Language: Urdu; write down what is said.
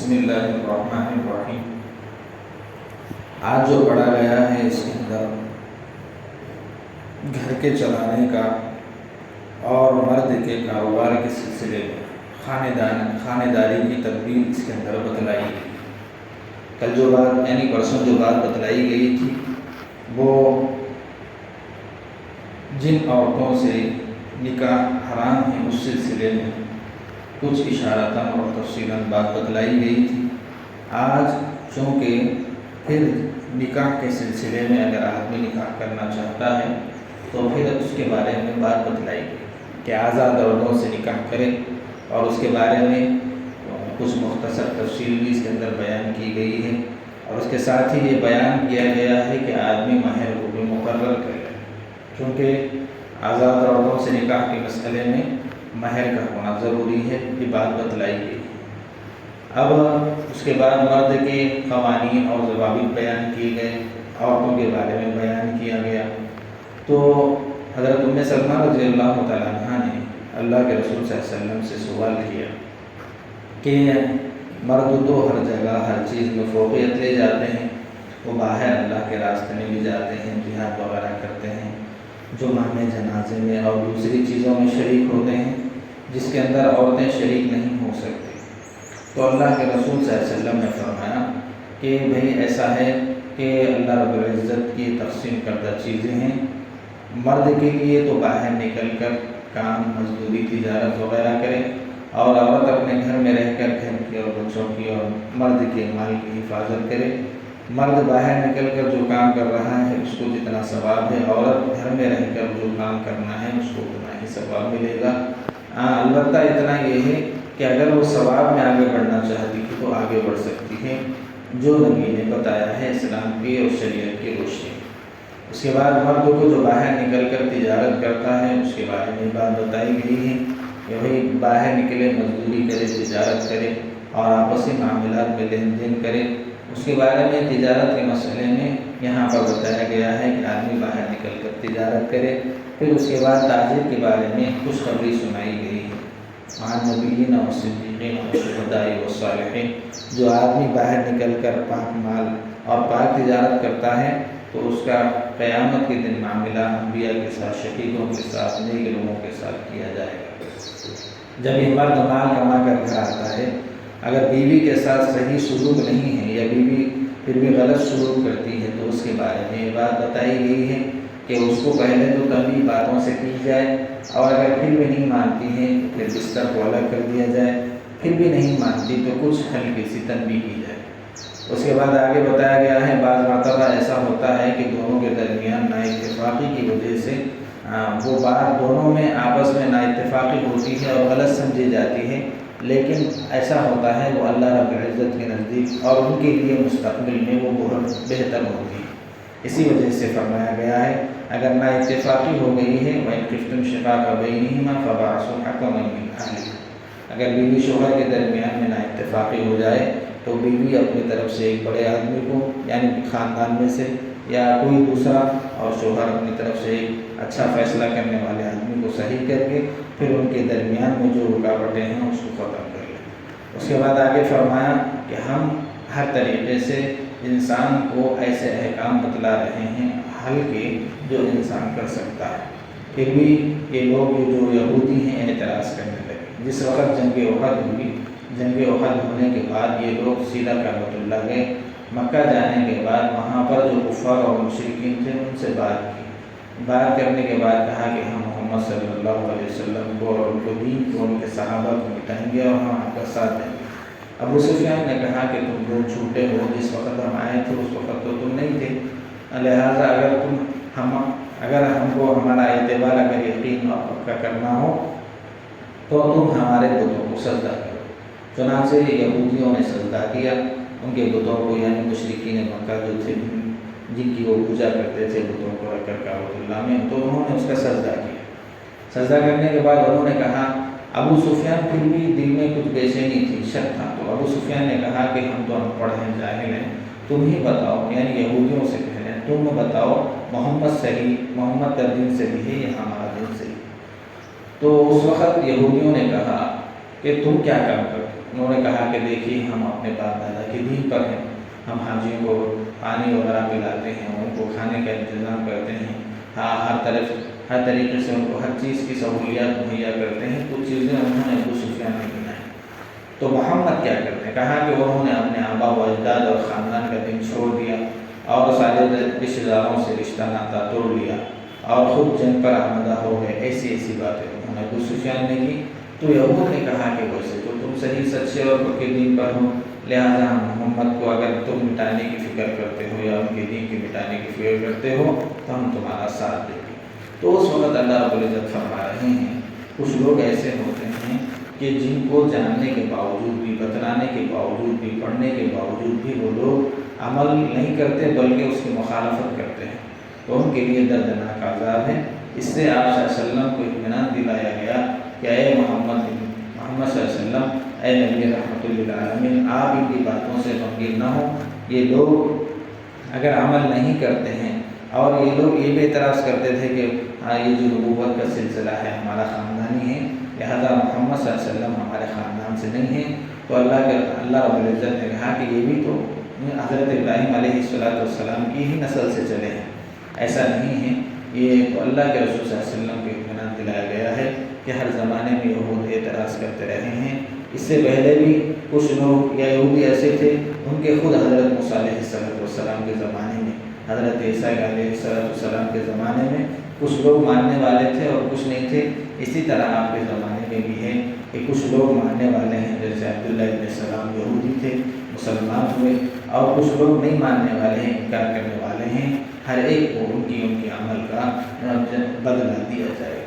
بسم اللہ الرحمن الرحیم۔ آج جو پڑھا گیا ہے اس کے اندر گھر کے چلانے کا اور مرد کے کاروبار کے سلسلے میں خانے داری کی تدبیر اس کے اندر بتلائی گئی۔ کل جو بات یعنی پرسوں جو بات بتلائی گئی تھی وہ جن عورتوں سے نکاح حرام ہے اس سلسلے میں کچھ اشارتاً اور تفصیلاً بات بتلائی گئی تھی۔ آج چونکہ پھر نکاح کے سلسلے میں اگر آدمی نکاح کرنا چاہتا ہے تو پھر اس کے بارے میں بات بتلائی گئی کہ آزاد عورتوں سے نکاح کرے، اور اس کے بارے میں کچھ مختصر تفصیل بھی اس کے اندر بیان کی گئی ہے، اور اس کے ساتھ ہی یہ بیان کیا گیا ہے کہ آدمی مہر کو بھی مقرر کرے، کیونکہ آزاد عورتوں سے نکاح کے مسئلے میں مہر کا ہونا ضروری ہے، یہ بات بتلائی گئی۔ اب اس کے بعد مرد کے قوانین اور ضوابط بیان کیے گئے، عورتوں کے بارے میں بیان کیا گیا۔ تو حضرت ام سلمہ رضی اللہ تعالیٰ عنہ نے اللہ کے رسول صلی اللہ علیہ وسلم سے سوال کیا کہ مرد تو ہر جگہ ہر چیز میں فوقیت لے جاتے ہیں، وہ باہر اللہ کے راستے میں بھی جاتے ہیں، جہاد وغیرہ کرتے ہیں، جمعہ میں جنازے میں اور دوسری چیزوں میں شریک ہوتے ہیں جس کے اندر عورتیں شریک نہیں ہو سکتی۔ تو اللہ کے رسول صلی اللہ علیہ وسلم نے فرمایا کہ بھئی ایسا ہے کہ اللہ رب العزت کی تقسیم کردہ چیزیں ہیں، مرد کے لیے تو باہر نکل کر کام مزدوری تجارت وغیرہ کرے، اور عورت اپنے گھر میں رہ کر گھر کی اور بچوں کی اور مرد کے مال کی حفاظت کرے۔ مرد باہر نکل کر جو کام کر رہا ہے اس کو جتنا ثواب ہے، عورت گھر میں رہ کر جو کام کرنا ہے اس کو اتنا ہی ثواب ملے گا۔ البتہ اتنا یہ ہے کہ اگر وہ ثواب میں آگے بڑھنا چاہتی ہے تو آگے بڑھ سکتی ہے، جو نبی نے بتایا ہے اسلام کی اور شریعت کی روشنی۔ اس کے بعد مرد کو جو باہر نکل کر تجارت کرتا ہے اس کے بارے میں بات بتائی گئی ہے کہ بھئی باہر نکلے، مزدوری کرے، تجارت کرے اور آپسی معاملات میں لین دین کرے۔ اس کے بارے میں تجارت کے مسئلے میں یہاں پر بتایا گیا ہے کہ آدمی باہر نکل کر تجارت کرے۔ پھر اس کے بعد تاجر کے بارے میں خوشخبری سنائی گئی ہے، عن نبیین و صدیقین و شہداء و صالحین۔ جو آدمی باہر نکل کر پاک مال اور پاک تجارت کرتا ہے تو اس کا قیامت کے دن معاملہ انبیاء کے ساتھ، شہیدوں کے ساتھ، نیک لوگوں کے ساتھ کیا جائے گا۔ جب یہ مرد مال کما کر گھر آتا ہے، اگر بیوی کے ساتھ صحیح سلوک نہیں ہے یا بیوی پھر بھی غلط سلوک کرتی ہے تو اس کے بارے میں یہ بات بتائی گئی ہے کہ اس کو پہلے تو تنبیہ باتوں سے کی جائے، اور اگر پھر بھی نہیں مانتی ہے تو پھر بستر کو الگ کر دیا جائے، پھر بھی نہیں مانتی تو کچھ ہلکی سی تنبیہ کی جائے۔ اس کے بعد آگے بتایا گیا ہے بعض مرتبہ ایسا ہوتا ہے کہ دونوں کے درمیان نااتفاقی کی وجہ سے وہ بات دونوں میں آپس میں نااتفاقی ہوتی ہے اور غلط سمجھی جاتی ہے، لیکن ایسا ہوتا ہے وہ اللہ رب العزت کے نزدیک اور ان کے لیے مستقبل میں وہ بہت بہتر ہوتی ہے۔ اسی وجہ سے فرمایا گیا ہے اگر نااتفاقی ہو گئی ہے وَإِن خِفْتُمْ شِقَاقَ بَيْنِهِمَا فَبَعْثُوا حَكَمًا مِّنْ أَهْلِهِ۔ اگر بیوی شوہر کے درمیان میں نااتفاقی ہو جائے تو بیوی اپنی طرف سے ایک بڑے آدمی کو یعنی خاندان میں سے یا کوئی دوسرا، اور شوہر اپنی طرف سے ایک اچھا فیصلہ کرنے والے آدمی کو صحیح کر کے پھر ان کے درمیان میں جو رکاوٹیں ہیں اس کو ختم کر لیں۔ اس کے بعد آگے فرمایا کہ ہم ہر طریقے سے انسان کو ایسے احکام بتلا رہے ہیں حل کے جو انسان کر سکتا ہے۔ پھر بھی یہ لوگ جو یہودی ہیں اعتراض کرنے لگے۔ جس وقت جنگ احد ہوئی، جنگ احد ہونے کے بعد یہ لوگ سیدھا کعبۃ اللہ گئے۔ مکہ جانے کے بعد وہاں پر جو کفار اور مشرکین تھے ان سے بات کرنے کے بعد کہا کہ ہم محمد صلی اللہ علیہ وسلم کو اور ان کو دین کو، ان کے صحابہ کو مٹائیں گے اور ہم آپ کا ساتھ دیں گے۔ ابو سفیان نے کہا کہ تم لوگ جھوٹے ہو، جس وقت ہم آئے تھے اس وقت تو تم نہیں تھے، لہٰذا اگر ہم کو ہمارا اعتبار اگر یقین اور پکا کرنا ہو تو تم ہمارے بتوں کو سجدہ کرو۔ چنانچہ یہودیوں نے سجدہ کیا ان کے بتوں کو، یعنی مشرکین مکہ جو تھے جن کی وہ پوجا کرتے تھے بتوں کو رکھ کر کعبۃ اللہ میں، تو انہوں نے اس کا سجدہ کیا۔ سجدہ کرنے کے بعد انہوں نے کہا، ابو سفیان پھر بھی دل میں کچھ بے چینی تھی، شک تھا، تو ابو سفیان نے کہا کہ ہم تو ان پڑھ ہیں، جاہل ہیں، تم ہی بتاؤ، یعنی یہودیوں سے کہہ رہے ہیں، تم بتاؤ محمد کا دین صحیح ہے یا ہمارا دین صحیح ہے؟ تو اس وقت یہودیوں نے کہا کہ تم کیا کام کرتے؟ انہوں نے کہا کہ دیکھیے ہم اپنے باپ دادا کے دین پر ہیں، ہم حاجیوں کو پانی وغیرہ پلاتے ہیں، ان کو کھانے کا انتظام کرتے ہیں، ہاں ہر طریقے سے ان کو ہر چیز کی سہولیات مہیا کرتے ہیں۔ کچھ چیزیں انہوں نے ابو سفیان نے بنائی۔ تو محمد کیا کرتے ہیں؟ کہا کہ انہوں نے اپنے آبا و اجداد اور خاندان کا دین چھوڑ دیا اور سارے رشتہ داروں سے رشتہ ناتا توڑ لیا اور خود جنگ پر آمدہ ہو گئے۔ ایسی باتیں انہوں نے ابو سفیان نے کی۔ تو یہود نے کہا کہ ویسے تو تم صحیح سچے اور پکے دین پر ہو، لہٰذا محمد کو اگر تم مٹانے کی فکر کرتے ہو یا ان کے دین کے مٹانے کی فکر کرتے ہو تو ہم تمہارا ساتھ دیں گے۔ تو اس وقت اللہ رب العزت فرما رہے ہیں کچھ لوگ ایسے ہوتے ہیں کہ جن کو جاننے کے باوجود بھی، بتلانے کے باوجود بھی، پڑھنے کے باوجود بھی وہ لوگ عمل نہیں کرتے بلکہ اس کی مخالفت کرتے ہیں، تو ان کے لیے دردناک عذاب ہے۔ اس سے آپ صلی اللہ علیہ وسلم کو اطمینان دلایا گیا کہ اے محمد صلی اللہ علیہ وسلم، اے نبی رحمۃ للعالمین، آپ ان کی باتوں سے غمگین نہ ہوں۔ یہ لوگ اگر عمل نہیں کرتے ہیں اور یہ لوگ یہ بھی اعتراض کرتے تھے کہ یہ جو نبوت کا سلسلہ ہے ہمارا خاندانی ہے، لہذا محمد صلی اللہ علیہ وسلم ہمارے خاندان سے نہیں ہیں، تو اللہ رب العزت نے کہا کہ یہ بھی تو حضرت ابراہیم علیہ السلام کی ہی نسل سے چلے ہیں، ایسا نہیں ہے۔ یہ تو اللہ کے رسول صلی اللہ علیہ وسلم کو اطمینان دلایا گیا ہے کہ ہر زمانے میں یہود اعتراض کرتے رہے ہیں۔ اس سے پہلے بھی کچھ لوگ یا یہودی ایسے تھے، ان کے خود حضرت موسیٰ علیہ السلام کے زمانے میں، حضرت عیسیٰ علیہ السلام کے زمانے میں کچھ لوگ ماننے والے تھے اور کچھ نہیں تھے۔ اسی طرح آپ کے زمانے میں بھی ہے کہ کچھ لوگ ماننے والے ہیں، جیسے عبداللہ ابن سلام یہودی تھے، مسلمان ہوئے، اور کچھ لوگ نہیں ماننے والے ہیں، انکار کرنے والے ہیں۔ ہر ایک کو ان کی عمل کا بدلہ دیا جائے۔